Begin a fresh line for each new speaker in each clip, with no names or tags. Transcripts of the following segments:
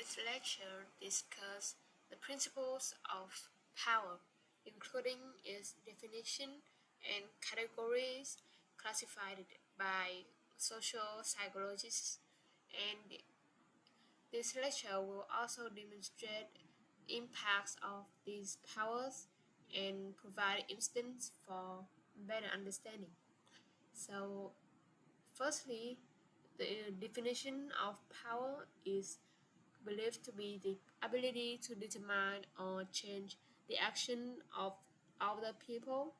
This lecture discusses the principles of power, including its definition and categories classified by social psychologists, and this lecture will also demonstrate impacts of these powers and provide instances for better understanding. So, firstly, the definition of power is believed to be the ability to determine or change the action of other people.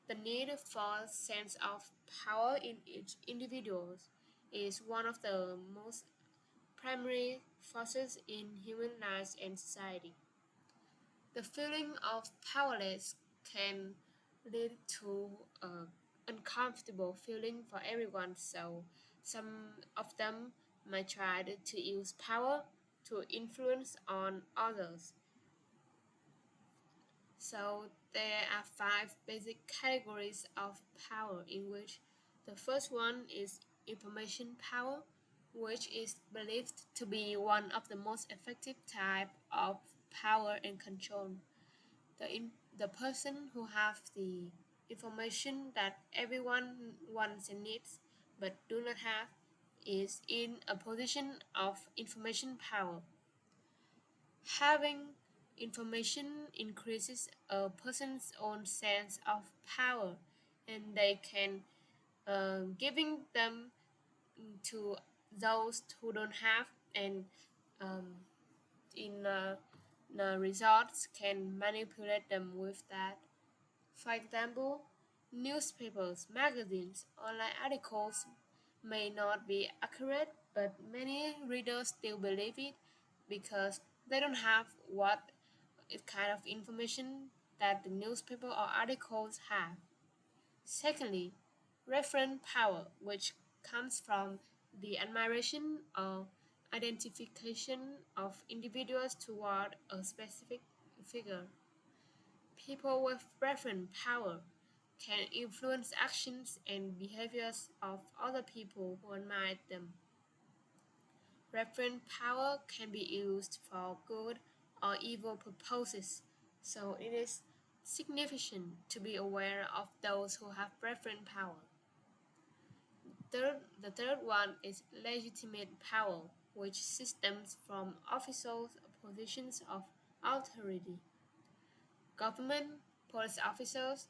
The need for a sense of power in each individual is one of the most primary forces in human life and society. The feeling of powerless can lead to an uncomfortable feeling for everyone, so some of them might try to use power to influence on others. So there are five basic categories of power, in which the first one is information power, which is believed to be one of the most effective type of power and control. The person who have the information that everyone wants and needs but do not have is in a position of information power. Having information increases a person's own sense of power, and they can giving them to those who don't have, and um, in the results can manipulate them with that. For example, newspapers, magazines, online articles may not be accurate, but many readers still believe it because they don't have what kind of information that the newspaper or articles have. Secondly, reference power, which comes from the admiration or identification of individuals toward a specific figure. People with reference power can influence actions and behaviors of other people who admire them. Reference power can be used for good or evil purposes, so it is significant to be aware of those who have reference power. The third one is legitimate power, which stems from official positions of authority. Government, police officers,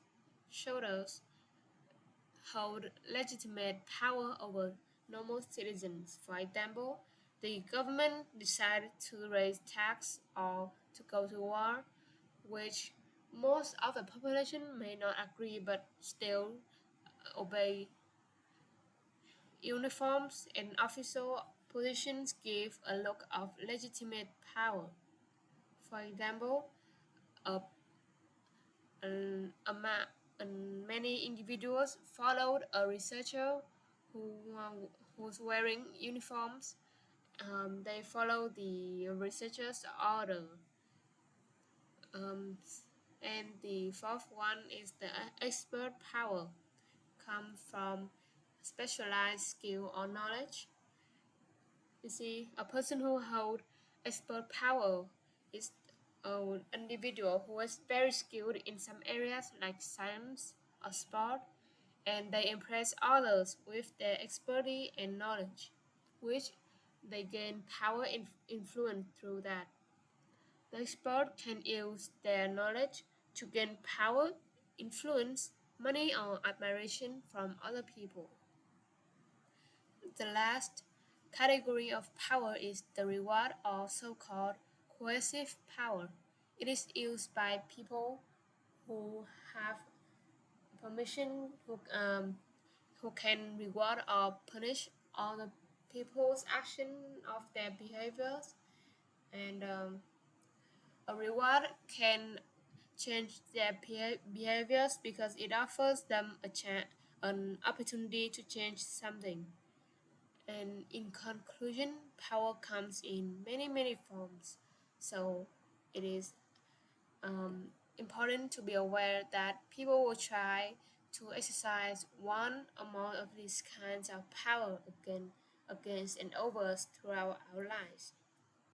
soldiers hold legitimate power over normal citizens. For example, the government decided to raise tax or to go to war, which most of the population may not agree but still obey. Uniforms and official positions give a look of legitimate power. For example, a, a ma- many individuals followed a researcher who's wearing uniforms. They follow the researcher's order. Um, and the fourth one is the expert power, come from specialized skill or knowledge. You see, a person who holds expert power is an individual who is very skilled in some areas like science or sport, and they impress others with their expertise and knowledge, which they gain power and influence through that. The expert can use their knowledge to gain power, influence, money, or admiration from other people. The last category of power is the reward or so-called coercive power. It is used by people who have permission, who can reward or punish other people's action of their behaviors, and a reward can change their behaviors because it offers them an opportunity to change something. And in conclusion, power comes in many forms. So it is important to be aware that people will try to exercise one or more of these kinds of power against and over us throughout our lives.